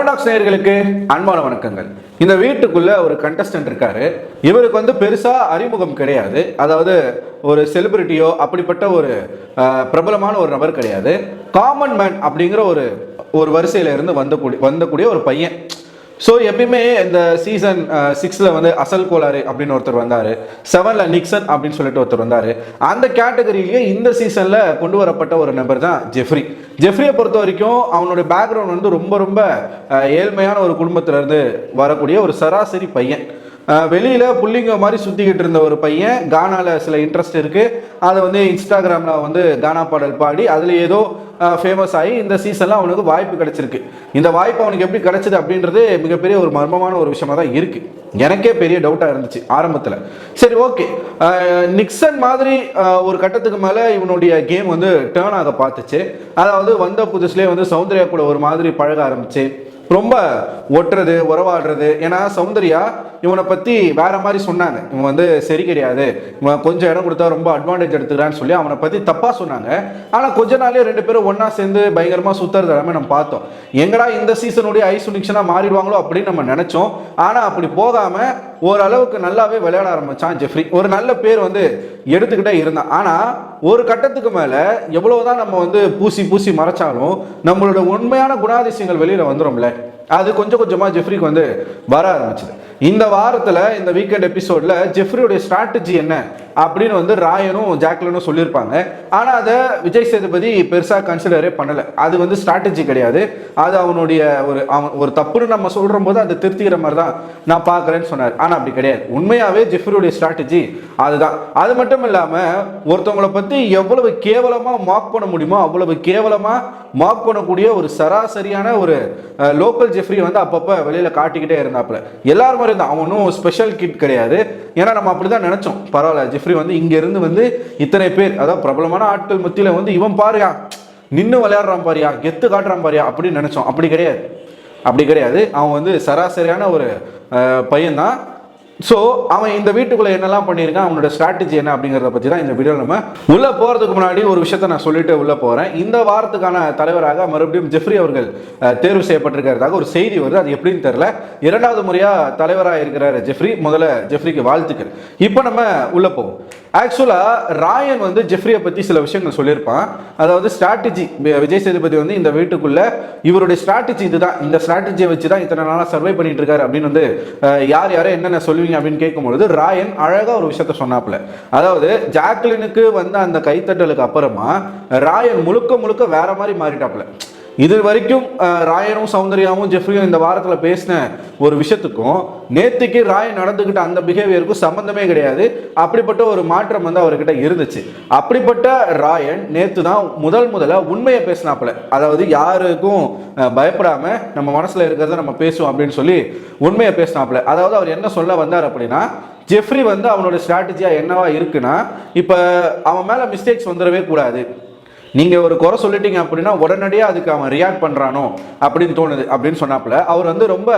டெக்னோடாக்ஸ் நேயர்களுக்கு அன்பான வணக்கங்கள். இந்த வீட்டுக்குள்ள ஒரு கண்டஸ்டன்ட் இருக்காரு. இவருக்கு வந்து பெருசா அறிமுகம் கிடையாது. அதாவது ஒரு செலிபிரிட்டியோ அப்படிப்பட்ட ஒரு பிரபலமான ஒரு நபர் கிடையாது. காமன் மேன் அப்படிங்கிற ஒரு வரிசையில இருந்து வந்தக்கூடிய ஒரு பையன். ஸோ எப்பயுமே இந்த சீசன் 6ல் வந்து அசல் கோளாறு அப்படின்னு ஒருத்தர் வந்தார், 7ல் நிக்சன் அப்படின்னு சொல்லிட்டு ஒருத்தர் வந்தார். அந்த கேட்டகரியிலேயே இந்த சீசனில் கொண்டு வரப்பட்ட ஒரு நபர் தான் ஜெஃப்ரி. ஜெஃப்ரியை பொறுத்த வரைக்கும் அவனுடைய பேக்ரவுண்ட் வந்து ரொம்ப ஏழ்மையான ஒரு குடும்பத்திலேருந்து வரக்கூடிய ஒரு சராசரி பையன். வெளியில் புள்ளிங்க மாதிரி சுற்றிக்கிட்டு இருந்த ஒரு பையன். கானாவில் சில இன்ட்ரெஸ்ட் இருக்குது. அதை வந்து இன்ஸ்டாகிராமில் வந்து கானா பாடல் பாடி அதில் ஏதோ ஃபேமஸ் ஆகி இந்த சீசனில் அவனுக்கு வாய்ப்பு கிடைச்சிருக்கு. இந்த வாய்ப்பு அவனுக்கு எப்படி கிடைச்சிது அப்படின்றது மிகப்பெரிய ஒரு மர்மமான ஒரு விஷயமா தான் இருக்குது. எனக்கே பெரிய டவுட்டாக இருந்துச்சு ஆரம்பத்தில். சரி, ஓகே, நிக்சன் மாதிரி ஒரு கட்டத்துக்கு மேலே இவனுடைய கேம் வந்து டேர்ன் ஆக பார்த்துச்சு. அதாவது வந்த புதுசுலேயே வந்து சௌந்தர்யா கூட ஒரு மாதிரி பழக ஆரம்பிச்சு, ரொம்ப ஒட்டுறது உறவாடுறது. ஏன்னா சௌந்தர்யா இவனை பற்றி வேற மாதிரி சொன்னாங்க. இவன் வந்து சரி கிடையாது, இவன் கொஞ்சம் இடம் கொடுத்தா ரொம்ப அட்வான்டேஜ் எடுத்துக்கிறான்னு சொல்லி அவனை பற்றி தப்பாக சொன்னாங்க. ஆனால் கொஞ்ச நாளே ரெண்டு பேரும் ஒன்றா சேர்ந்து பயங்கரமாக சுற்றுறது எல்லாமே நம்ம பார்த்தோம். எங்கடா இந்த சீசனுடைய ஐசோலேஷனாக மாறிடுவாங்களோ அப்படின்னு நம்ம நினச்சோம். ஆனால் அப்படி போகாமல் ஓரளவுக்கு நல்லாவே விளையாட ஆரம்பித்தான் ஜெஃப்ரி. ஒரு நல்ல பேர் வந்து எடுத்துக்கிட்டே இருந்தான். ஆனால் ஒரு கட்டத்துக்கு மேலே எவ்வளவுதான் நம்ம வந்து பூசி மறைச்சாலும் நம்மளோட உண்மையான குணாதிசயங்கள் வெளியில் வந்துடும்ல. அது கொஞ்சம் கொஞ்சமாக ஜெஃப்ரிக்கு வந்து வர ஆரம்பிச்சுது. இந்த வாரத்தில் இந்த வீக்கெண்ட் எபிசோடில் ஜெஃப்ரியோடைய ஸ்ட்ராட்டஜி என்ன அப்படின்னு வந்து ராயனும் ஜாக்லினும் சொல்லியிருப்பாங்க. ஆனால் அதை விஜய் சேதுபதி பெருசாக கன்சிடரே பண்ணலை. அது வந்து ஸ்ட்ராட்டஜி கிடையாது, அது அவனுடைய ஒரு தப்புன்னு நம்ம சொல்கிற போது அதை திருத்திக்கிற மாதிரி தான் நான் பார்க்குறேன்னு சொன்னார். ஆனால் அப்படி கிடையாது. உண்மையாகவே ஜெஃப்ரியோடைய ஸ்ட்ராட்டஜி அதுதான். அது மட்டும் இல்லாமல் ஒருத்தவங்களை பற்றி எவ்வளவு கேவலமாக மார்க் பண்ண முடியுமோ அவ்வளவு கேவலமாக மார்க் பண்ணக்கூடிய ஒரு சராசரியான ஒரு லோக்கல் ஜெஃப்ரி வந்து அப்பப்போ வெளியில் காட்டிக்கிட்டே இருந்தாப்புல. எல்லாரும் மாதிரி தான். அவன் ஒன்றும் ஸ்பெஷல் கிட் கிடையாது. ஏன்னா நம்ம அப்படி தான் நினச்சோம். பரவாயில்ல, ஜெஃப்ரி வந்து இங்கேருந்து வந்து இத்தனை பேர், அதாவது பிரபலமான ஆட்கள் மத்தியில் வந்து இவன் பாருயா நின்று விளையாடுறான் பாரியா, கெத்து காட்டுறான் பாரியா அப்படின்னு நினச்சோம். அப்படி கிடையாது. அவன் வந்து சராசரியான ஒரு பையன்தான். ஸோ அவன் இந்த வீட்டுக்குள்ளே என்னெல்லாம் பண்ணியிருக்கான், அவனோட ஸ்ட்ராட்டஜி என்ன அப்படிங்கிறத பற்றி தான் இந்த வீடியோவில் நம்ம உள்ளே போகிறதுக்கு முன்னாடி ஒரு விஷயத்த நான் சொல்லிட்டு உள்ளே போகிறேன். இந்த வாரத்துக்கான தலைவராக மறுபடியும் ஜெஃப்ரி அவர்கள் தேர்வு செய்யப்பட்டிருக்கிறதாக ஒரு செய்தி வருது. அது எப்படின்னு தெரியல. 2வது முறையாக தலைவராக இருக்கிறார் ஜெஃப்ரி. முதல்ல ஜெஃப்ரிக்கு வாழ்த்துக்கள். இப்போ நம்ம உள்ளே போவோம். ஆக்சுவலாக ராயன் வந்து ஜெஃப்ரியை பற்றி சில விஷயங்கள் சொல்லியிருப்பான். அதாவது ஸ்ட்ராட்டஜி, விஜய் சேதுபதி வந்து இந்த வீட்டுக்குள்ளே இவருடைய ஸ்ட்ராட்டஜி இதுதான், இந்த ஸ்ட்ராட்டஜியை வச்சு தான் இத்தனை நாளாக சர்வை பண்ணிட்டு இருக்காரு அப்படின்னு வந்து யார் என்னென்ன சொல்லுவீங்க அப்படின்னு கேட்கும்பொழுது ராயன் அழகா ஒரு விஷயத்த சொன்னாப்புல. அதாவது ஜாக்லினுக்கு வந்து அந்த கைத்தட்டலுக்கு அப்புறமா ராயன் முழுக்க வேற மாதிரி மாறிட்டாப்புல. இது வரைக்கும் ராயனும் சௌந்தர்யாவும் ஜெஃப்ரியும் இந்த வாரத்தில் பேசின ஒரு விஷயத்துக்கும் நேத்துக்கு ராயன் நடந்துக்கிட்ட அந்த பிஹேவியருக்கும் சம்பந்தமே கிடையாது. அப்படிப்பட்ட ஒரு மாற்றம் வந்து அவர்கிட்ட இருந்துச்சு. அப்படிப்பட்ட ராயன் நேத்து தான் முதல்ல உண்மையை பேசினாப்புல. அதாவது யாருக்கும் பயப்படாம நம்ம மனசுல இருக்கிறத நம்ம பேசுவோம் அப்படின்னு சொல்லி உண்மையை பேசினாப்புல. அதாவது அவர் என்ன சொல்ல வந்தார் அப்படின்னா, ஜெஃப்ரி வந்து அவனோட ஸ்ட்ராட்டஜியா என்னவா இருக்குன்னா, இப்ப அவன் மேல மிஸ்டேக்ஸ் வந்துடவே கூடாது. நீங்கள் ஒரு குறை சொல்லிட்டீங்க அப்படின்னா உடனடியாக அதுக்கு அவன் ரியாக்ட் பண்ணுறானோ அப்படின்னு தோணுது அப்படின்னு சொன்னாப்புல. அவர் வந்து ரொம்ப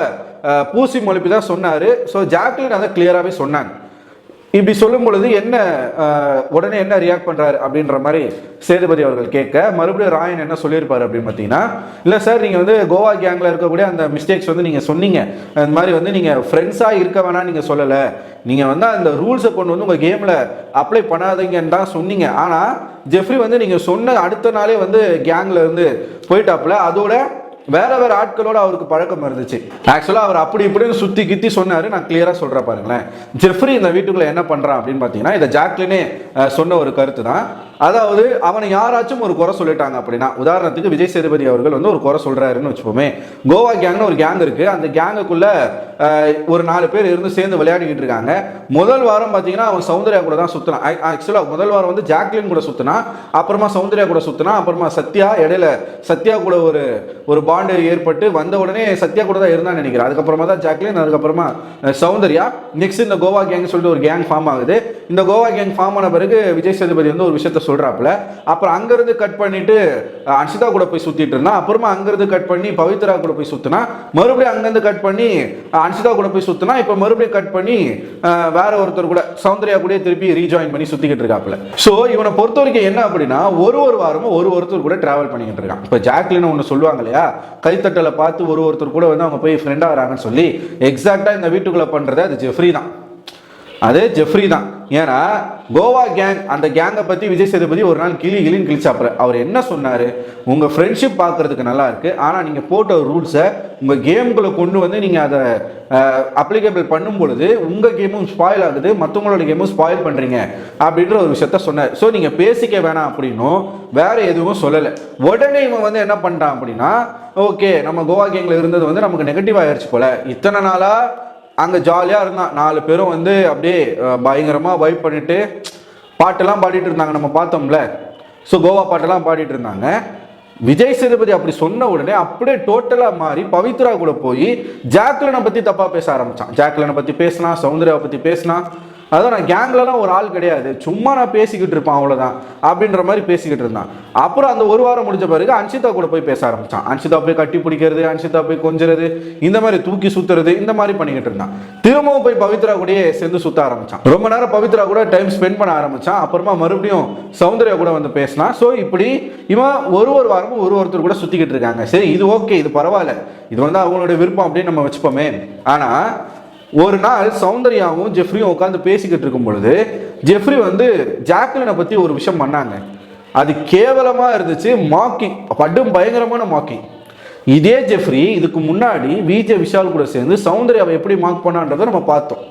பூசி மொழிப்பி தான் சொன்னார். ஸோ ஜாக்லின் அதை கிளியராகவே சொன்னாங்க. இப்படி சொல்லும் பொழுது உடனே என்ன ரியாக்ட் பண்ணுறாரு அப்படின்ற மாதிரி சேதுபதி அவர்கள் கேட்க, மறுபடியும் ராயன் என்ன சொல்லியிருப்பார் அப்படின்னு பார்த்தீங்கன்னா, இல்லை சார், நீங்கள் வந்து கோவா கேங்கில் இருக்கக்கூடிய அந்த மிஸ்டேக்ஸ் வந்து நீங்கள் சொன்னீங்க. அந்த மாதிரி வந்து நீங்கள் ஃப்ரெண்ட்ஸாக இருக்க வேணாம் நீங்கள் சொல்லலை. நீங்கள் வந்து அந்த ரூல்ஸை கொண்டு வந்து உங்கள் கேமில் அப்ளை பண்ணாதீங்கன்னு தான் சொன்னீங்க. ஆனால் ஜெஃப்ரி வந்து நீங்கள் சொன்ன அடுத்த நாளே வந்து கேங்கில் இருந்து போயிட்டாப்புல. அதோட வேற ஆட்களோட அவருக்கு பழக்கம் இருந்துச்சு. ஆக்சுவலாக அவர் அப்படி இப்படின்னு சுற்றி கித்தி சொன்னார். நான் கிளியராக சொல்கிறேன் பாருங்களேன். ஜெஃப்ரி இந்த வீட்டுக்குள்ளே என்ன பண்ணுறான் அப்படின்னு பார்த்தீங்கன்னா, இதை ஜாக்லினே சொன்ன ஒரு கருத்து தான். அதாவது அவனை யாராச்சும் ஒரு குறை சொல்லிட்டாங்க அப்படின்னா, உதாரணத்துக்கு விஜய் சேதுபதி அவர்கள் வந்து ஒரு குறை சொல்கிறாருன்னு வச்சுப்போமே. கோவா கேங்னு ஒரு கேங் இருக்குது. அந்த கேங்குக்குள்ள ஒரு 4 பேர் இருந்து சேர்ந்து விளையாடிக்கிட்டு இருக்காங்க. முதல் வாரம் பார்த்தீங்கன்னா அவன் சௌந்தர்யா கூட தான் சுற்றினான். ஆக்சுவலாக முதல் வாரம் வந்து ஜாக்லின் கூட சுற்றினான், அப்புறமா சௌந்தர்யா கூட சுற்றினான், அப்புறமா சத்யா, இடையில சத்யா கூட ஒரு பாண்டு ஏற்பட்டு வந்த உடனே சத்யா கூட தான் இருந்தான்னு நினைக்கிறேன். அதுக்கப்புறமா தான் ஜாக்லின், அதுக்கப்புறமா சௌந்தர்யா. நெக்ஸ்ட் இந்த கோவா கேங் சொல்லிட்டு ஒரு கேங் ஃபார்ம் ஆகுது. இந்த கோவா கேங் ஃபார்ம் ஆன பிறகு விஜய் சேதுபதி வந்து ஒரு விஷயத்த சொல்கிறாப்புல. அப்புறம் அங்கேருந்து கட் பண்ணிவிட்டு அன்ஷிதா கூட போய் சுற்றிட்டு இருந்தான். அப்புறமா அங்கேருந்து கட் பண்ணி பவித்ரா கூட போய் சுற்றினா, மறுபடியும் அங்கேருந்து கட் பண்ணி அன்ஷிதா கூட போய் சுற்றினா, இப்போ மறுபடியும் கட் பண்ணி வேற ஒருத்தர் கூட சௌந்தர்யா கூட திருப்பி ரீஜாயின் பண்ணி சுற்றிக்கிட்டு இருக்காப்புல. ஸோ இவனை பொறுத்த வரைக்கும் என்ன அப்படின்னா, ஒரு வாரமும் ஒருத்தர் கூட டிராவல் பண்ணிக்கிட்டு இருக்கான். இப்போ ஜாக்லின் ஒன்று சொல்லுவாங்க இல்லையா, கைத்தட்டலை பார்த்து ஒருத்தர் கூட வந்து அவங்க போய் ஃப்ரெண்டாக வராங்கன்னு சொல்லி, எக்ஸாக்டாக இந்த வீட்டுக்குள்ளே பண்ணுறது அது ஜெஃப்ரி தான். அதே ஜெஃப்ரி தான். ஏன்னா கோவா கேங், அந்த கேங்கை பற்றி விஜய் சேதுபதி ஒரு நாள் கிளின்னு கிழிச்சாப்புற. அவர் என்ன சொன்னார், உங்கள் ஃப்ரெண்ட்ஷிப் பார்க்குறதுக்கு நல்லா இருக்குது, ஆனால் நீங்கள் போட்ட ரூல்ஸை உங்கள் கேமுக்குள்ளே கொண்டு வந்து நீங்கள் அதை அப்ளிகேபிள் பண்ணும் பொழுது உங்கள் கேமும் ஸ்பாயில் ஆகுது, மற்றவங்களோட கேமும் ஸ்பாயில் பண்ணுறீங்க அப்படின்ற ஒரு விஷயத்த சொன்னார். ஸோ நீங்கள் பேசிக்க வேணாம் அப்படின்னும் வேற எதுவும் சொல்லலை. உடனே இவன் வந்து என்ன பண்ணிட்டான் அப்படின்னா, ஓகே நம்ம கோவா கேங்கில் இருந்தது வந்து நமக்கு நெகட்டிவ் ஆயிடுச்சு போல, இத்தனை நாளாக அங்கே ஜாலியாக இருந்தான், 4 பேரும் வந்து அப்படியே பயங்கரமாக வைப் பண்ணிட்டு பாட்டெல்லாம் பாடிட்டு இருந்தாங்க, நம்ம பார்த்தோம்ல. ஸோ கோவா பாட்டெல்லாம் பாடிட்டு இருந்தாங்க. விஜய் சேதுபதி அப்படி சொன்ன உடனே அப்படியே டோட்டலாக மாறி பவித்ரா கூட போய் ஜாக்லினை பற்றி தப்பாக பேச ஆரம்பித்தான். ஜாக்லினை பற்றி பேசினா, சௌந்தர்யாவை பற்றி பேசினா, அதான் நான் கேங்லலாம் ஒரு ஆள் கிடையாது, சும்மா நான் பேசிக்கிட்டு இருப்பேன் அவ்வளோதான் அப்படின்ற மாதிரி பேசிக்கிட்டு இருந்தான். அப்புறம் அந்த ஒரு வாரம் முடிஞ்ச பிறகு அன்ஷிதா கூட போய் பேச ஆரம்பித்தான். அன்ஷிதா போய் கட்டி பிடிக்கிறது, அன்ஷிதா போய் கொஞ்சிறது, இந்த மாதிரி தூக்கி சுற்றுறது, இந்த மாதிரி பண்ணிக்கிட்டு இருந்தான். திரும்பவும் போய் பவித்ரா கூடயே சேர்ந்து சுற்ற ஆரம்பித்தான். ரொம்ப நேரம் பவித்ரா கூட டைம் ஸ்பெண்ட் பண்ண ஆரம்பித்தான். அப்புறமா மறுபடியும் சௌந்தர்யா கூட வந்து பேசினான். ஸோ இப்படி இவன் ஒரு வாரமும் ஒருத்தர் கூட சுற்றிக்கிட்டு இருக்காங்க. சரி, இது ஓகே, இது பரவாயில்ல, இது வந்து அவங்களோட விருப்பம் அப்படின்னு நம்ம வச்சுப்போமே. ஆனால் ஒரு நாள் சௌந்தர்யாவும் ஜெஃப்ரியும் உட்காந்து பேசிக்கிட்டு இருக்கும் பொழுது ஜெஃப்ரி வந்து ஜாக்லினை பற்றி ஒரு விஷயம் பண்ணாங்க. அது கேவலமாக இருந்துச்சு, மாக்கிங், படும் பயங்கரமான மாக்கிங். இதே ஜெஃப்ரி இதுக்கு முன்னாடி விஜய் விஷால் கூட சேர்ந்து சௌந்தர்யாவை எப்படி மார்க் பண்ணான்றதை நம்ம பார்த்தோம்.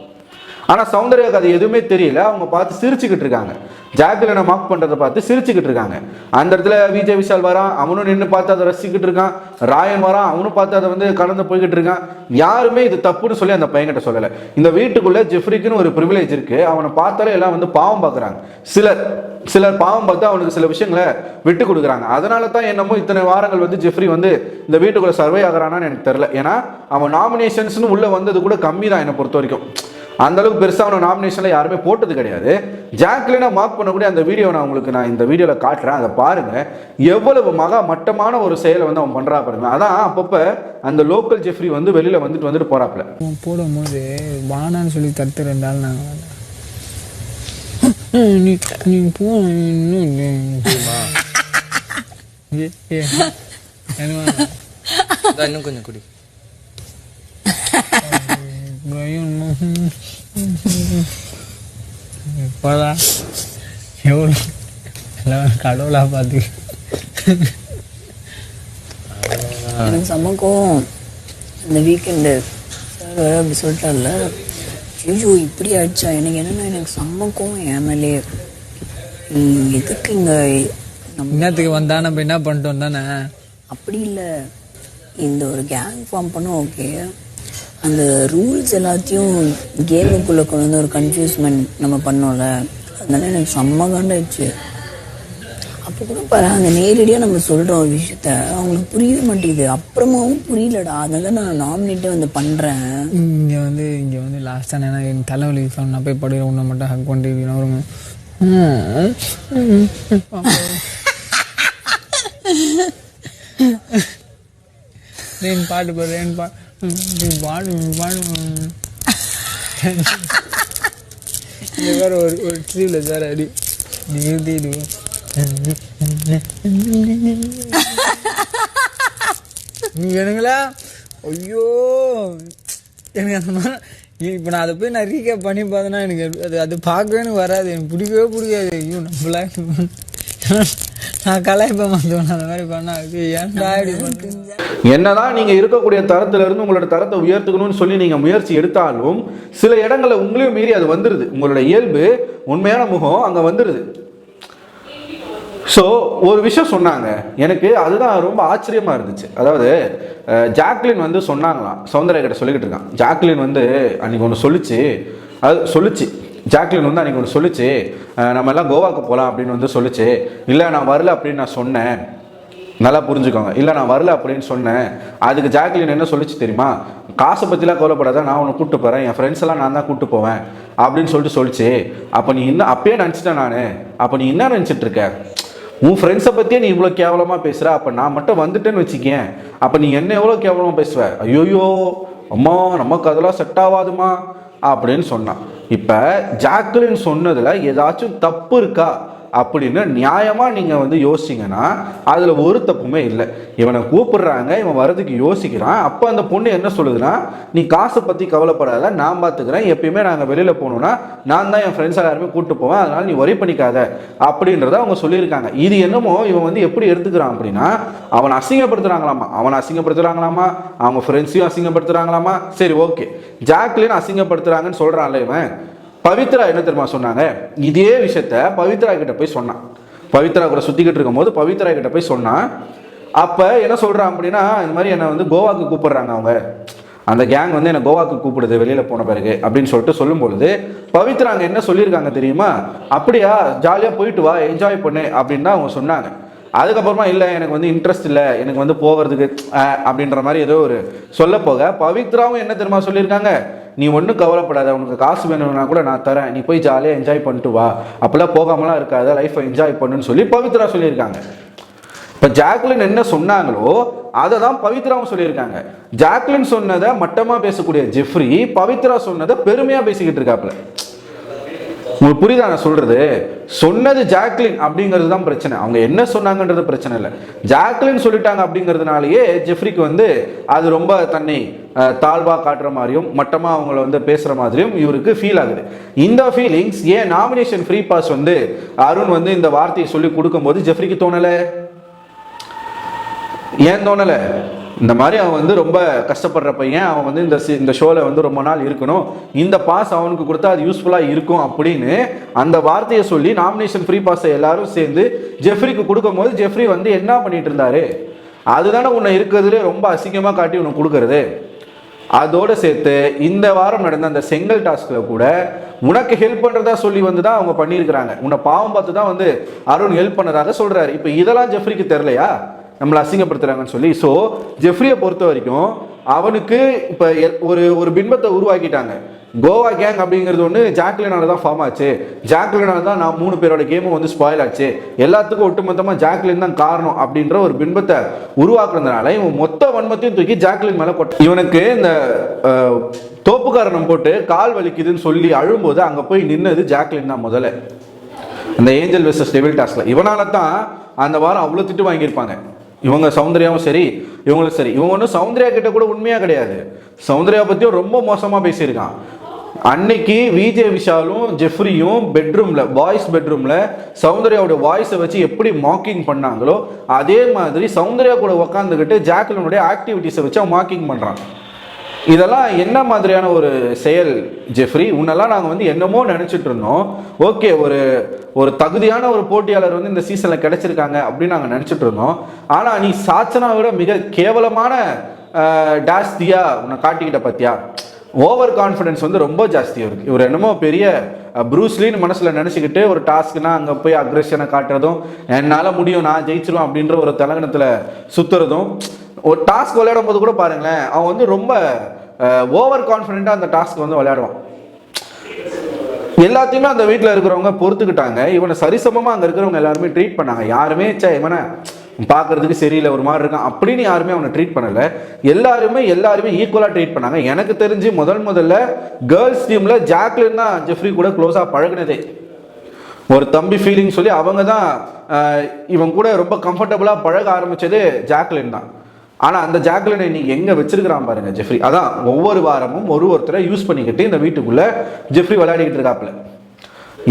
ஆனால் சௌந்தர்யாவுக்கு அது எதுவுமே தெரியல, அவங்க பார்த்து சிரிச்சுக்கிட்டு இருக்காங்க. ஜாக்லினை மார்க் பண்ணுறதை பார்த்து சிரிச்சுக்கிட்டு இருக்காங்க. அந்த இடத்துல விஜய் விஷால் வரான், அவனும் நின்று பார்த்து அதை ரசிக்கிட்டு இருக்கான். ராயன் வரான், அவனும் பார்த்து அதை வந்து கலந்து போய்கிட்டு இருக்கான். யாருமே இது தப்புன்னு சொல்லி அந்த பையன்கிட்ட சொல்லலை. இந்த வீட்டுக்குள்ளே ஜெஃப்ரிக்குன்னு ஒரு ப்ரிவிலேஜ் இருக்குது, அவனை பார்த்தாலே எல்லாம் வந்து பாவம் பார்க்குறாங்க. சிலர் பாவம் பார்த்து அவனுக்கு சில விஷயங்களை விட்டு கொடுக்குறாங்க. அதனால தான் என்னமோ இத்தனை வாரங்கள் வந்து ஜெஃப்ரி வந்து இந்த வீட்டுக்குள்ளே சர்வே ஆகிறானான்னு எனக்கு தெரில. ஏன்னா அவன் நாமினேஷன்ஸ்னு உள்ளே வந்தது கூட கம்மி தான் என்னை பொறுத்த வரைக்கும். அந்த அளவுக்கு பெருசாக அவனை நாமினேஷனில் யாருமே போட்டது கிடையாது. ஜாக்லினை மார்க் பண்ணக்கூடிய அந்த வீடியோ நான் இந்த வீடியோவில் காட்டுறேன், அதை பாருங்கள். எவ்வளவு மட்டமான ஒரு செயலை வந்து அவன் பண்ணுறா பாருங்க. அதான் அப்பப்போ அந்த லோக்கல் ஜெஃப்ரி வந்து வெளியில் வந்துட்டு போகிறாப்புல. போடும்போது வானான்னு சொல்லி தடுத்துருந்தாலும் நாங்கள் நீ போ இன்னும் கொஞ்சம் குடி. இப்போதான் எவ்வளோ எல்லாம் கடவுளா பார்த்து எனக்கு சமக்கம் இந்த வீக்கெண்டு சார் அப்படி சொல்லிட்டார்ல, ஐயோ இப்படி ஆயிடுச்சா எனக்கு. என்னென்னா எனக்கு சம்மக்கம் ஏமலே எதுக்கு இங்கே நம்ம இன்னத்துக்கு வந்தா நம்ம என்ன பண்ணிட்டோம் தானே. அப்படி இல்லை, இந்த ஒரு கேங் ஃபார்ம் பண்ணோம் ஓகே, அந்த ரூல்ஸ் எல்லாத்தையும் கேமுக்குள்ளே கொண்டு வந்து ஒரு கன்ஃபியூஸ்மெண்ட் நம்ம பண்ணோம்ல, அதனால எனக்கு செம்ம காண்டாயிடுச்சு. அப்போ கூட பாரு, அந்த நேரடியாக நம்ம சொல்கிறோம் ஒரு விஷயத்த அவங்களுக்கு புரியவே மாட்டேங்குது. அப்புறமாவும் புரியலடா, அதனால நான் நாமினேட்டே வந்து பண்ணுறேன். இங்கே வந்து லாஸ்ட்டாக நான் என் தலைவலி நான் போய் படுகிற ஒன்றை மட்டும் ஹக் பண்ணிட்டு வருங்க. ஏன் பாட்டு பாடு, ஏன் பாடு இந்த வேறு ஒரு ட்ரீவில் சார் அடி நிறுத்திடுவோம். எனங்களா ஐயோ எனக்கு அந்த மாதிரி இப்போ நான் அதை போய் நான் ரீகேப் பண்ணி பார்த்தேன்னா எனக்கு அது பார்க்கவே எனக்கு வராது, எனக்கு பிடிக்கவே பிடிக்காது. ஐயோ நம்மளா நான் கலாய்ப்பேன் அந்த மாதிரி பண்ணா ஏன்டா இப்படி என்னதான் நீங்க இருக்கக்கூடிய தரத்துல இருந்து உங்களோட தரத்தை உயர்த்துக்கணும்னு சொல்லி நீங்க முயற்சி எடுத்தாலும் சில இடங்களில் உங்களையும் மீறி அது வந்துடுது. உங்களோட இயல்பு உண்மையான முகம் அங்க வந்துடுது. ஸோ ஒரு விஷயம் சொன்னாங்க, எனக்கு அதுதான் ரொம்ப ஆச்சரியமாக இருந்துச்சு. அதாவது ஜாக்லின் வந்து சொன்னாங்களாம், சௌந்தர்யா கிட்ட சொல்லிக்கிட்டு இருக்கான். ஜாக்லின் வந்து அன்றைக்கி ஒன்று சொல்லிச்சு ஜாக்லின் வந்து அன்றைக்கி ஒன்று சொல்லிச்சு, நம்ம எல்லாம் கோவாவுக்கு போகலாம் அப்படின்னு வந்து சொல்லிச்சு. இல்லை நான் வரல அப்படின்னு நான் சொன்னேன், நல்லா புரிஞ்சுக்கோங்க. இல்லை நான் வரல அப்படின்னு சொன்னேன், அதுக்கு ஜாக்லின் என்ன சொல்லிச்சு தெரியுமா? காசை பற்றிலாம் கவலைப்படாத, நான் உன்னை கூப்பிட்டு போகிறேன், என் ஃப்ரெண்ட்ஸ் எல்லாம் நான் தான் கூப்பிட்டு போவேன் அப்படின்னு சொல்லிச்சு. அப்போ நீ இன்னும் அப்பயே நினச்சிட்டேன் நான். அப்போ நீ என்ன நினச்சிட்டு இருக்க? உன் ஃப்ரெண்ட்ஸை பற்றியே நீ இவ்வளோ கேவலமாக பேசுகிற, அப்போ நான் மட்டும் வந்துட்டேன்னு வச்சுக்கேன், அப்போ நீ என்ன எவ்வளோ கேவலமாக பேசுவ? ஐயோயோ அம்மா, நமக்கு அதெல்லாம் செட் ஆகாதுமா அப்படின்னு சொன்னான். இப்போ ஜாக்லின் சொன்னதில் ஏதாச்சும் தப்பு இருக்கா அப்படின்னு நியாயமாக நீங்கள் வந்து யோசிச்சிங்கன்னா அதில் ஒரு தப்புமே இல்லை. இவனை கூப்பிடுறாங்க, இவன் வரதுக்கு யோசிக்கிறான். அப்போ அந்த பொண்ணு என்ன சொல்லுதுன்னா, நீ காசை பற்றி கவலைப்படாத, நான் பார்த்துக்கிறேன், எப்பயுமே நாங்கள் வெளியில் போகணுன்னா நான் தான் என் ஃப்ரெண்ட்ஸ் எல்லாருமே கூப்பிட்டு போவேன், அதனால் நீ ஒரி பண்ணிக்காத அப்படின்றத அவங்க சொல்லியிருக்காங்க. இது என்னமோ இவன் வந்து எப்படி எடுத்துக்கிறான் அப்படின்னா, அவனை அசிங்கப்படுத்துகிறாங்களாமா, அவங்க ஃப்ரெண்ட்ஸையும் அசிங்கப்படுத்துகிறாங்களாமா. சரி ஓகே, ஜாக்லின் அசிங்கப்படுத்துகிறாங்கன்னு சொல்கிறான்ல இவன். பவித்ரா என்ன தெரியுமா சொன்னாங்க? இதே விஷயத்த பவித்ரா கிட்ட போய் சொன்னான். பவித்ரா கூட சுற்றிக்கிட்டு இருக்கும் போது பவித்ரா கிட்ட போய் சொன்னான். அப்போ என்ன சொல்கிறான் அப்படின்னா, இந்த மாதிரி என்னை வந்து கோவாக்கு கூப்பிடுறாங்க, அவங்க அந்த கேங் வந்து என்னை கோவாக்கு கூப்பிடுது வெளியில் போன பிறகு அப்படின்னு சொல்லிட்டு சொல்லும்பொழுது பவித்ரா அங்கே என்ன சொல்லியிருக்காங்க தெரியுமா? அப்படியா, ஜாலியாக போயிட்டு வா, என்ஜாய் பண்ணு அப்படின்னு தான் அவங்க சொன்னாங்க. அதுக்கப்புறமா இல்லை எனக்கு வந்து இன்ட்ரெஸ்ட் இல்லை, எனக்கு வந்து போகிறதுக்கு அப்படின்ற மாதிரி ஏதோ ஒரு சொல்ல போக பவித்ராவும் என்ன தெரியுமா சொல்லியிருக்காங்க? நீ ஒன்றும் கவலைப்படாத, உனக்கு காசு வேணும்னா கூட நான் தரேன், நீ போய் ஜாலியாக என்ஜாய் பண்ணிட்டு வா, அப்போல்லாம் போகாமலாம் இருக்காத, லைஃப்பை என்ஜாய் பண்ணுன்னு சொல்லி பவித்ரா சொல்லியிருக்காங்க. இப்போ ஜாக்லின் என்ன சொன்னாங்களோ அதை தான் பவித்ராவும் சொல்லியிருக்காங்க. ஜாக்லின் சொன்னதை மட்டமாக பேசக்கூடிய ஜெஃப்ரி பவித்ரா சொன்னதை பெருமையாக பேசிக்கிட்டு இருக்காப்புல. உங்களுக்கு புரியுதா நான் சொல்றது? சொன்னது ஜாக்லின் அப்படிங்கிறது தான் பிரச்சனை. அவங்க என்ன சொன்னாங்கன்றது பிரச்சனை இல்லை, ஜாக்லின் சொல்லிட்டாங்க அப்படிங்கிறதுனாலயே ஜெஃப்ரிக்கு வந்து அது ரொம்ப தன்னை தாழ்வா காட்டுற மாதிரியும் மட்டமா அவங்கள வந்து பேசுற மாதிரியும் இவருக்கு ஃபீல் ஆகுது. இந்த ஃபீலிங்ஸ் ஏன் நாமினேஷன் ஃப்ரீ பாஸ் வந்து அருண் வந்து இந்த வார்த்தையை சொல்லி கொடுக்கும்போது ஜெஃப்ரிக்கு தோணலை? ஏன் தோணலை? இந்த மாதிரி அவன் வந்து ரொம்ப கஷ்டப்படுற பையன், அவன் வந்து இந்த ஷோவில் வந்து ரொம்ப நாள் இருக்கணும், இந்த பாஸ் அவனுக்கு கொடுத்தா அது யூஸ்ஃபுல்லாக இருக்கும் அப்படின்னு அந்த வார்த்தையை சொல்லி நாமினேஷன் ஃப்ரீ பாஸை எல்லாரும் சேர்ந்து ஜெஃப்ரிக்கு கொடுக்கும்போது ஜெஃப்ரி வந்து என்ன பண்ணிட்டு இருந்தாரு? அதுதானே உன்னை இருக்கிறதுலே ரொம்ப அசிங்கமாக காட்டி உனக்கு கொடுக்கறது. அதோடு சேர்த்து இந்த வாரம் நடந்த அந்த செங்கல் டாஸ்கில் கூட உனக்கு ஹெல்ப் பண்ணுறதா சொல்லி வந்து தான் அவங்க பண்ணியிருக்கிறாங்க. உன்னை பாவம் பார்த்து தான் வந்து அருண் ஹெல்ப் பண்ணதாக சொல்கிறாரு. இப்போ இதெல்லாம் ஜெஃப்ரிக்கு தெரிலையா நம்மளை அசிங்கப்படுத்துறாங்கன்னு சொல்லி? ஸோ ஜெஃப்ரியை பொறுத்த வரைக்கும் அவனுக்கு இப்போ ஒரு பின்பத்தை உருவாக்கிட்டாங்க. கோவா கேங் அப்படிங்கிறது ஒன்று ஜாக்லினால தான் ஃபார்ம் ஆச்சு, ஜாக்லினால தான் நான் 3 பேரோட கேமும் வந்து ஸ்பாயில் ஆச்சு, எல்லாத்துக்கும் ஒட்டுமொத்தமாக ஜாக்லின் தான் காரணம் அப்படின்ற ஒரு பின்பத்தை உருவாக்குறதுனால இவன் மொத்த வன்மத்தையும் தூக்கி ஜாக்லின் மேலே கொட்ட. இவனுக்கு இந்த தோப்புக்காரணம் போட்டு கால் வலிக்குதுன்னு சொல்லி அழும்போது அங்கே போய் நின்னது ஜாக்லின் தான் முதல்ல, அந்த ஏஞ்சல் வெர்சஸ் டெவில் டாஸ்க்ல. இவனால தான் அந்த வாரம் அவ்வளோ திட்டு வாங்கியிருப்பாங்க இவங்க, சௌந்தர்யாவும் சரி இவங்களும் சரி. இவங்க ஒன்றும் சௌந்தர்யா கிட்ட கூட உண்மையாக கிடையாது, சௌந்தர்யா பற்றியும் ரொம்ப மோசமாக பேசியிருக்கான். அன்னைக்கு விஜய் விஷாலும் ஜெஃப்ரியும் பெட்ரூமில், பாய்ஸ் பெட்ரூமில் சௌந்தர்யாவோட வாய்ஸை வச்சு எப்படி மாக்கிங் பண்ணாங்களோ அதே மாதிரி சௌந்தர்யா கூட உக்காந்துக்கிட்டு ஜாக்லினுடைய ஆக்டிவிட்டீஸை வச்சு அவன் மாக்கிங் பண்ணுறான். இதெல்லாம் என்ன மாதிரியான ஒரு செயல் ஜெஃப்ரி? உன்னெல்லாம் நாங்கள் வந்து என்னமோ நினச்சிட்டு இருந்தோம், ஓகே ஒரு தகுதியான ஒரு போட்டியாளர் வந்து இந்த சீசனில் கிடைச்சிருக்காங்க அப்படின்னு நாங்கள் நினச்சிட்டு இருந்தோம். ஆனால் நீ சாச்சனாவை விட மிக கேவலமான டாஸ்தியா உன்னை காட்டிக்கிட்ட பத்தியா? ஓவர் கான்ஃபிடென்ஸ் வந்து ரொம்ப ஜாஸ்தியாக இருக்குது. இவர் என்னமோ பெரிய ப்ரூஸ்லின்னு மனசில் நினச்சிக்கிட்டு ஒரு டாஸ்க்குனா அங்கே போய் அக்ரெஷனை காட்டுறதும், என்னால் முடியும் நான் ஜெயிச்சிருவேன் அப்படின்ற ஒரு தலகணத்தில் சுற்றுறதும். ஒரு டாஸ்க் விளையாடும் போது கூட பாருங்களேன், அவன் வந்து ரொம்ப ஓவர் கான்ஃபிடென்ட்டாக அந்த டாஸ்க் வந்து விளையாடுவான். எல்லாத்தையுமே அந்த வீட்டில் இருக்கிறவங்க பொறுத்துக்கிட்டாங்க, இவனை சரிசமமாக அங்கே இருக்கிறவங்க எல்லாருமே ட்ரீட் பண்ணாங்க. யாருமே இவனை பார்க்கறதுக்கு சரியில்லை, ஒரு மாதிரி இருக்கான் அப்படின்னு யாருமே அவனை ட்ரீட் பண்ணலை. எல்லாருமே ஈக்குவலாக ட்ரீட் பண்ணாங்க. எனக்கு தெரிஞ்சு முதல்ல கேர்ள்ஸ் டீமில் ஜாக்லின் தான் ஜெஃப்ரி கூட க்ளோஸாக பழகினதே. ஒரு தம்பி ஃபீலிங் சொல்லி அவங்க தான் இவன் கூட ரொம்ப கம்ஃபர்டபுளாக பழக ஆரம்பித்தது ஜாக்லின் தான். ஆனால் அந்த ஜாக்லினை இன்னைக்கு எங்கே வச்சிருக்கிறான் பாருங்க ஜெஃப்ரி. அதான் ஒவ்வொரு வாரமும் ஒருத்தரை யூஸ் பண்ணிக்கிட்டு இந்த வீட்டுக்குள்ளே ஜெஃப்ரி விளையாடிக்கிட்டு இருக்காப்புல.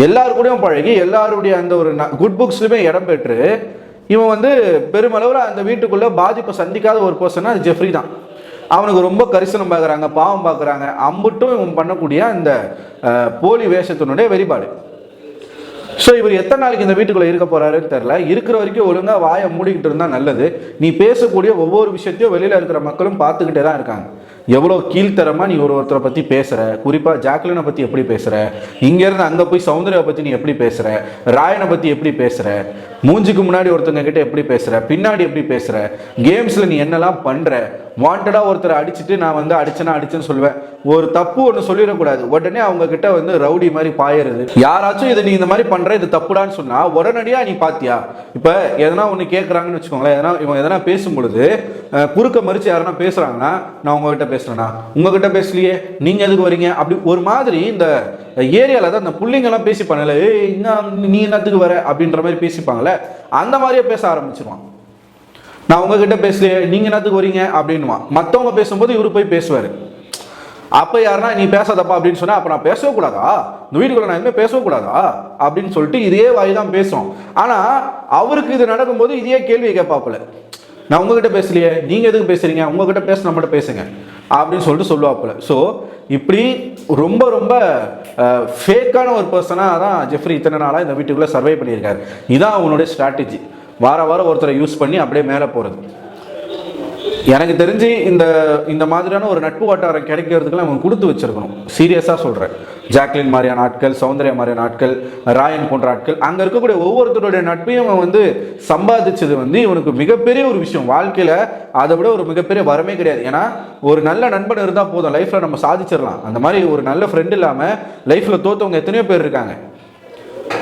எல்லாரு கூடயும் பழகி எல்லாருடைய அந்த ஒரு குட் புக்ஸ்லையுமே இடம் பெற்று இவன் வந்து பெருமளவில் அந்த வீட்டுக்குள்ளே பாதிப்பை சந்திக்காத ஒரு பர்சனாக அது ஜெஃப்ரி தான். அவனுக்கு ரொம்ப கரிசனம் பார்க்குறாங்க, பாவம் பார்க்குறாங்க. அம்புட்டும் இவன் பண்ணக்கூடிய அந்த போலி வேஷத்தினுடைய வெளிப்பாடு. ஸோ இவர் எத்தனை நாளைக்கு இந்த வீட்டுக்குள்ளே இருக்க போகிறாருன்னு தெரில. இருக்கிற வரைக்கும் ஒழுங்காக வாயை மூடிக்கிட்டு இருந்தால் நல்லது. நீ பேசக்கூடிய ஒவ்வொரு விஷயத்தையும் வெளியில் இருக்கிற மக்களும் பார்த்துக்கிட்டே தான் இருக்காங்க. எவ்வளோ கீழ்த்தரமாக நீ ஒருத்தரை பற்றி பேசுகிற, குறிப்பாக ஜாக்லினை பற்றி எப்படி பேசுகிற, இங்கேருந்து அங்கே போய் சௌந்தர்யா பற்றி நீ எப்படி பேசுகிற, ராயனை பற்றி எப்படி பேசுகிற, மூஞ்சிக்கு முன்னாடி ஒருத்தங்க கிட்ட எப்படி பேசுற, பின்னாடி எப்படி பேசுற, கேம்ஸ்ல நீ என்னெல்லாம் பண்ற, வாண்டடா ஒருத்தரை அடிச்சுட்டு நான் வந்து அடிச்சேன்னு சொல்லுவேன். ஒரு தப்பு ஒன்று சொல்லிடக்கூடாது, உடனே அவங்க கிட்ட வந்து ரவுடி மாதிரி பாயறது. யாராச்சும் இதை நீ இந்த மாதிரி பண்ற, இது தப்புடான்னு சொன்னா உடனடியா நீ பாத்தியா. இப்ப எதனா ஒன்று கேட்கறாங்கன்னு வச்சுக்கோங்களேன், இவன் எதனா பேசும்பொழுது குறுக்க மறிச்சு யாரனா பேசுறாங்கன்னா, நான் உங்ககிட்ட பேசுறேன்னா, உங்ககிட்ட பேசலையே, நீங்க எதுக்கு வரீங்க, அப்படி ஒரு மாதிரி இந்த ஏரியால தான் அந்த புள்ளிங்கெல்லாம் பேசிப்பாங்கல்ல, நீ என்னத்துக்கு வர அப்படின்ற மாதிரி பேசிப்பாங்கல்ல, அந்த மாதிரியே பேச ஆரம்பிச்சிருவான். நான் உங்ககிட்ட பேசலையே, நீங்க என்னத்துக்கு வரீங்க அப்படின்னுவான். மற்றவங்க பேசும்போது இவரு போய் பேசுவாரு. அப்போ யாருன்னா நீ பேசாதப்பா அப்படின்னு சொன்னா, அப்போ நான் பேசவே கூடாதா, இந்த வீட்டுக்குள்ள நான் எதுவுமே பேசவே கூடாதா அப்படின்னு சொல்லிட்டு இதே வாய் தான் பேசும். ஆனா அவருக்கு இது நடக்கும்போது இதே கேள்வியை கேட்பாப்புல, நான் உங்ககிட்ட பேசலையே, நீங்க எதுக்கு பேசுறீங்க, உங்ககிட்ட பேச நம்மகிட்ட பேசுங்க அப்படின்னு சொல்லிட்டு சொல்லுவாப்புல. ஸோ இப்படி ரொம்ப ரொம்ப ஃபேக்கான ஒரு பர்சனாக தான் ஜெஃப்ரி இத்தனை நாளாக இந்த வீட்டுக்குள்ளே சர்வை பண்ணியிருக்காரு. இதான் அவனுடைய ஸ்ட்ராட்டஜி. வாரம் ஒருத்தரை யூஸ் பண்ணி அப்படியே மேலே போகிறது. எனக்கு தெரிஞ்சு இந்த மாதிரியான ஒரு நட்பு வட்டாரம் கிடைக்கிறதுக்குலாம் அவங்க கொடுத்து வச்சிருக்கணும். சீரியஸாக சொல்கிறேன். ஜாக்லின் மாதிரியான ஆட்கள், சௌந்தர்யா மாதிரியான ஆட்கள், ராயன் போன்ற ஆட்கள், அங்கே இருக்கக்கூடிய ஒவ்வொருத்தருடைய நட்பையும் அவன் வந்து சம்பாதிச்சது வந்து இவனுக்கு மிகப்பெரிய ஒரு விஷயம். வாழ்க்கையில் அதை விட ஒரு மிகப்பெரிய வரமே கிடையாது. ஏன்னா ஒரு நல்ல நண்பன் இருந்தால் போதும், லைஃப்பில் நம்ம சாதிச்சிடலாம். அந்த மாதிரி ஒரு நல்ல ஃப்ரெண்ட் இல்லாமல் லைஃப்பில் தோற்றவங்க எத்தனையோ பேர் இருக்காங்க.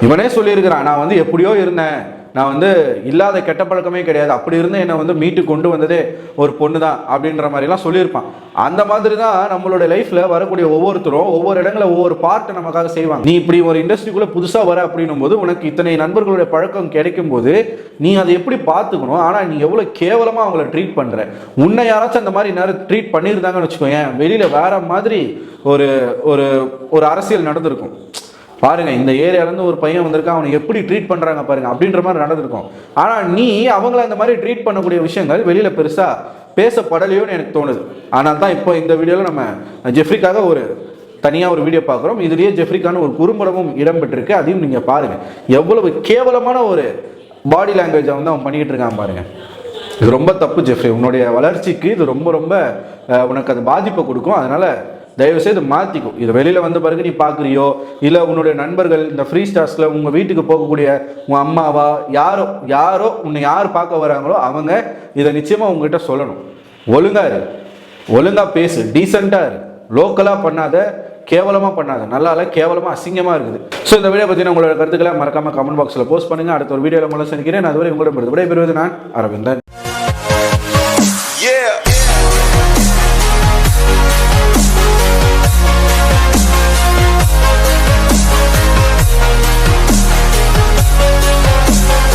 இவனே சொல்லியிருக்கிறான், நான் வந்து எப்படியோ இருந்தேன், நான் வந்து இல்லாத கெட்ட பழக்கமே கிடையாது, அப்படி இருந்து என்னை வந்து மீட்டு கொண்டு வந்ததே ஒரு பொண்ணு தான் அப்படின்ற மாதிரிலாம் சொல்லியிருப்பான். அந்த மாதிரி தான் நம்மளுடைய லைஃப்பில் வரக்கூடிய ஒவ்வொருத்தரும் ஒவ்வொரு இடங்களில் ஒவ்வொரு பார்ட்டை நமக்காக செய்வாங்க. நீ இப்படி ஒரு இண்டஸ்ட்ரிக்குள்ளே புதுசாக வர அப்படின்னும் போது உனக்கு இத்தனை நண்பர்களுடைய பழக்கம் கிடைக்கும் போது நீ அதை எப்படி பார்த்துக்கணும். ஆனால் நீ எவ்வளோ கேவலமாக அவங்கள ட்ரீட் பண்ணுற. உன்னை யாராச்சும் அந்த மாதிரி நேரம் ட்ரீட் பண்ணியிருந்தாங்கன்னு வச்சுக்கோங்க, வெளியில் வேற மாதிரி ஒரு ஒரு அரசியல் நடந்திருக்கும். பாருங்க, இந்த ஏரியாலேருந்து ஒரு பையன் வந்திருக்கான், அவனை எப்படி ட்ரீட் பண்ணுறாங்க பாருங்க அப்படின்ற மாதிரி நடந்திருக்கும். ஆனால் நீ அவங்கள அந்த மாதிரி ட்ரீட் பண்ணக்கூடிய விஷயங்கள் வெளியில் பெருசாக பேசப்படலையோன்னு எனக்கு தோணுது. ஆனால் தான் இப்போ இந்த வீடியோவில் நம்ம ஜெஃப்ரிக்காக ஒரு தனியாக ஒரு வீடியோ பார்க்குறோம். இதுலேயே ஜெஃப்ரிக்கான ஒரு குறும்படமும் இடம்பெற்றிருக்கு, அதையும் நீங்கள் பாருங்கள். எவ்வளவு கேவலமான ஒரு பாடி லாங்குவேஜை வந்து அவன் பண்ணிக்கிட்டு இருக்கான் பாருங்க. இது ரொம்ப தப்பு ஜெஃப்ரி. உன்னுடைய வளர்ச்சிக்கு இது ரொம்ப ரொம்ப உனக்கு அது பாதிப்பை கொடுக்கும். அதனால் தயவுசெய்து மாற்றிக்கும். இது வெளியில் வந்த பிறகு நீ பார்க்குறியோ, இல்லை உன்னுடைய நண்பர்கள் இந்த ஃப்ரீ ஸ்டார்ஸில் உங்கள் வீட்டுக்கு போகக்கூடிய உங்கள் அம்மாவா யாரோ உன்னை யார் பார்க்க வராங்களோ அவங்க இதை நிச்சயமாக உங்ககிட்ட சொல்லணும். ஒழுங்காக பேசு, டீசெண்டாக இரு, லோக்கலாக பண்ணாத, கேவலமாக பண்ணாத. நல்லா இல்லை, கேவலமாக அசிங்கமாக இருக்குது. ஸோ இந்த வீடியோ பற்றின உங்களோட கருத்துக்களை மறக்காமல் கமெண்ட் பாக்ஸில் போஸ்ட் பண்ணுங்கள். அடுத்த ஒரு வீடியோவில் உங்களை சந்திக்கிறேன். அதுவரை உங்களிடம் விடைபெறுவது நான் அரவிந்தன்.